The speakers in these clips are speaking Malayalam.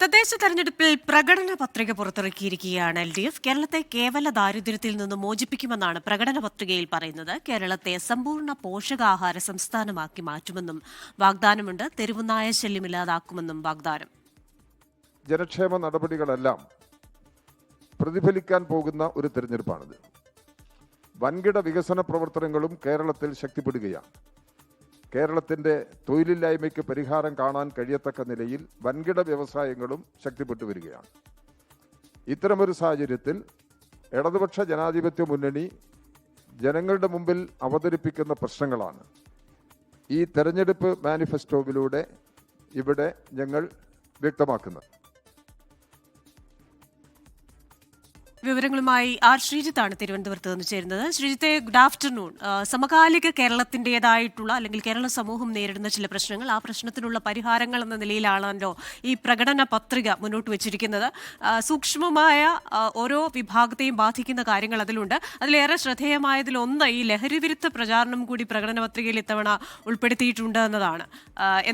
തദ്ദേശ തെരഞ്ഞെടുപ്പിൽ പ്രകടന പത്രിക പുറത്തിറക്കിയിരിക്കുകയാണ് LDF. കേരളത്തെ കേവല ദാരിദ്ര്യത്തിൽ നിന്ന് മോചിപ്പിക്കുമെന്നാണ് പ്രകടന പത്രികയിൽ പറയുന്നത്. കേരളത്തെ സമ്പൂർണ്ണ പോഷകാഹാര സംസ്ഥാനമാക്കി മാറ്റുമെന്നും വാഗ്ദാനമുണ്ട്. തെരുവുനായ ശല്യമില്ലാതാക്കുമെന്നും വാഗ്ദാനം. ജനക്ഷേമ നടപടികളെല്ലാം പ്രതിഫലിക്കാൻ പോകുന്ന ഒരു തെരഞ്ഞെടുപ്പാണിത്. വൻകിട വികസന പ്രവർത്തനങ്ങളും കേരളത്തിൽ ശക്തിപ്പെടുകയാണ്. കേരളത്തിൻ്റെ തൊഴിലില്ലായ്മയ്ക്ക് പരിഹാരം കാണാൻ കഴിയത്തക്ക നിലയിൽ വൻകിട വ്യവസായങ്ങളും ശക്തിപ്പെട്ടു വരികയാണ്. ഇത്തരമൊരു സാഹചര്യത്തിൽ ഇടതുപക്ഷ ജനാധിപത്യ മുന്നണി ജനങ്ങളുടെ മുമ്പിൽ അവതരിപ്പിക്കുന്ന പ്രശ്നങ്ങളാണ് ഈ തെരഞ്ഞെടുപ്പ് മാനിഫെസ്റ്റോയിലൂടെ ഇവിടെ ഞങ്ങൾ വ്യക്തമാക്കുന്നത്. വിവരങ്ങളുമായി ആർ ശ്രീജിത്താണ് തിരുവനന്തപുരത്ത് നിന്ന് ചേരുന്നത്. ശ്രീജിത്തെ, ഗുഡ് ആഫ്റ്റർനൂൺ. സമകാലിക കേരളത്തിൻ്റെതായിട്ടുള്ള അല്ലെങ്കിൽ കേരള സമൂഹം നേരിടുന്ന ചില പ്രശ്നങ്ങൾ, ആ പ്രശ്നത്തിനുള്ള പരിഹാരങ്ങൾ എന്ന നിലയിലാണല്ലോ ഈ പ്രകടന പത്രിക മുന്നോട്ട് വെച്ചിരിക്കുന്നത്. സൂക്ഷ്മമായ ഓരോ വിഭാഗത്തെയും ബാധിക്കുന്ന കാര്യങ്ങൾ അതിലുണ്ട്. അതിലേറെ ശ്രദ്ധേയമായതിലൊന്ന് ഈ ലഹരി വിരുദ്ധ പ്രചാരണം കൂടി പ്രകടന പത്രികയിൽ ഇത്തവണ ഉൾപ്പെടുത്തിയിട്ടുണ്ട് എന്നതാണ്.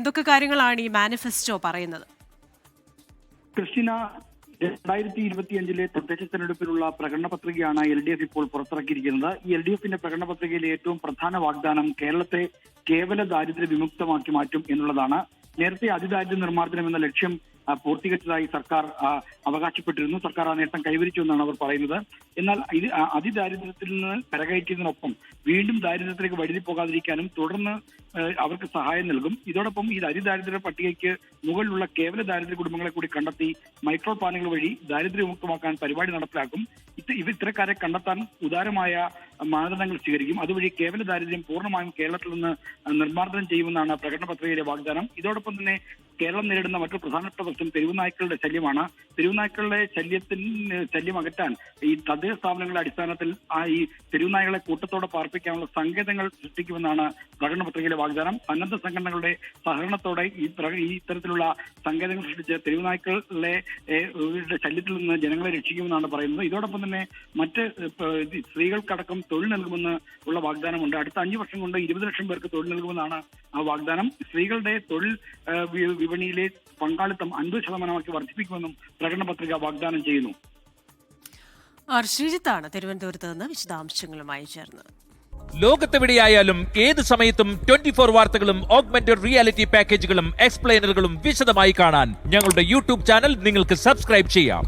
എന്തൊക്കെ കാര്യങ്ങളാണ് ഈ മാനിഫെസ്റ്റോ പറയുന്നത്? ക്രിസ്റ്റിന, 2025 തദ്ദേശ തെരഞ്ഞെടുപ്പിലുള്ള പ്രകടന പത്രികയാണ് LDF ഇപ്പോൾ പുറത്തിറക്കിയിരിക്കുന്നത്. ഈ LDFന്റെ പ്രകടന പത്രികയിലെ ഏറ്റവും പ്രധാന വാഗ്ദാനം കേരളത്തെ കേവല ദാരിദ്ര്യ വിമുക്തമാക്കി മാറ്റും എന്നുള്ളതാണ്. നേരത്തെ അതിദാരിദ്ര്യ നിർമ്മാർജ്ജനം എന്ന ലക്ഷ്യം പൂർത്തീകരിച്ചതായി സർക്കാർ അവകാശപ്പെട്ടിരുന്നു. സർക്കാർ ആ നേട്ടം കൈവരിച്ചു എന്നാണ് അവർ പറയുന്നത്. എന്നാൽ ഇത് അതിദാരിദ്ര്യത്തിൽ നിന്ന് കരകയറ്റിയതിനൊപ്പം വീണ്ടും ദാരിദ്ര്യത്തിലേക്ക് വഴുതി പോകാതിരിക്കാനും തുടർന്ന് അവർക്ക് സഹായം നൽകും. ഇതോടൊപ്പം ഈ അതിദാരിദ്ര്യ പട്ടികയ്ക്ക് മുകളിലുള്ള കേവല ദാരിദ്ര്യ കുടുംബങ്ങളെ കൂടി കണ്ടെത്തി മൈക്രോ പ്ലാനുകൾ വഴി ദാരിദ്ര്യമുക്തമാക്കാൻ പരിപാടി നടപ്പിലാക്കും. ഇത്തരക്കാരെ കണ്ടെത്താൻ ഉദാരമായ മാനദണ്ഡങ്ങൾ സ്വീകരിക്കും. അതുവഴി കേവല ദാരിദ്ര്യം പൂർണ്ണമായും കേരളത്തിൽ നിന്ന് നിർമ്മാർജ്ജനം ചെയ്യുമെന്നാണ് പ്രകടന പത്രികയിലെ വാഗ്ദാനം. ഇതോടൊപ്പം തന്നെ കേരളം നേരിടുന്ന മറ്റൊരു പ്രധാനപ്പെട്ട പ്രശ്നം തെരുവുനായ്ക്കളുടെ ശല്യമാണ്. തെരുവുനായ്ക്കളുടെ ശല്യം അകറ്റാൻ ഈ തദ്ദേശ സ്ഥാപനങ്ങളുടെ അടിസ്ഥാനത്തിൽ ഈ തെരുവുനായ്ക്കളെ കൂട്ടത്തോടെ പാർപ്പിക്കാനുള്ള സങ്കേതങ്ങൾ സൃഷ്ടിക്കുമെന്നാണ് പ്രകടന പത്രികയിലെ വാഗ്ദാനം. സന്നദ്ധ സംഘടനകളുടെ സഹകരണത്തോടെ ഈ ഇത്തരത്തിലുള്ള സങ്കേതങ്ങൾ സൃഷ്ടിച്ച് തെരുവുനായ്ക്കളുടെ ശല്യത്തിൽ നിന്ന് ജനങ്ങളെ രക്ഷിക്കുമെന്നാണ് പറയുന്നത്. ഇതോടൊപ്പം തന്നെ മറ്റ് സ്ത്രീകൾക്കടക്കം തൊഴിൽ നൽകുമെന്ന് ഉള്ള വാഗ്ദാനമുണ്ട്. അടുത്ത 5 വർഷം കൊണ്ട് 20 ലക്ഷം പേർക്ക് തൊഴിൽ നൽകുമെന്നാണ് ആ വാഗ്ദാനം. സ്ത്രീകളുടെ തൊഴിൽ വിപണിയിലെ പങ്കാളിത്തം 50% വർദ്ധിപ്പിക്കുമെന്നും പ്രകടന പത്രിക വാഗ്ദാനം ചെയ്യുന്നു. ആർ ശ്രീജിത്താണ് തിരുവനന്തപുരത്ത് നിന്ന് വിശദാംശങ്ങളുമായി ചേർന്നത്. ലോകത്തെവിടെയായാലും ഏത് സമയത്തും 24 വാർത്തകളും ഓഗ്മെന്റഡ് റിയാലിറ്റി പാക്കേജുകളും എക്സ്പ്ലെയിനറുകളും വിശദമായി കാണാൻ ഞങ്ങളുടെ YouTube ചാനൽ നിങ്ങൾക്ക് സബ്സ്ക്രൈബ് ചെയ്യാം.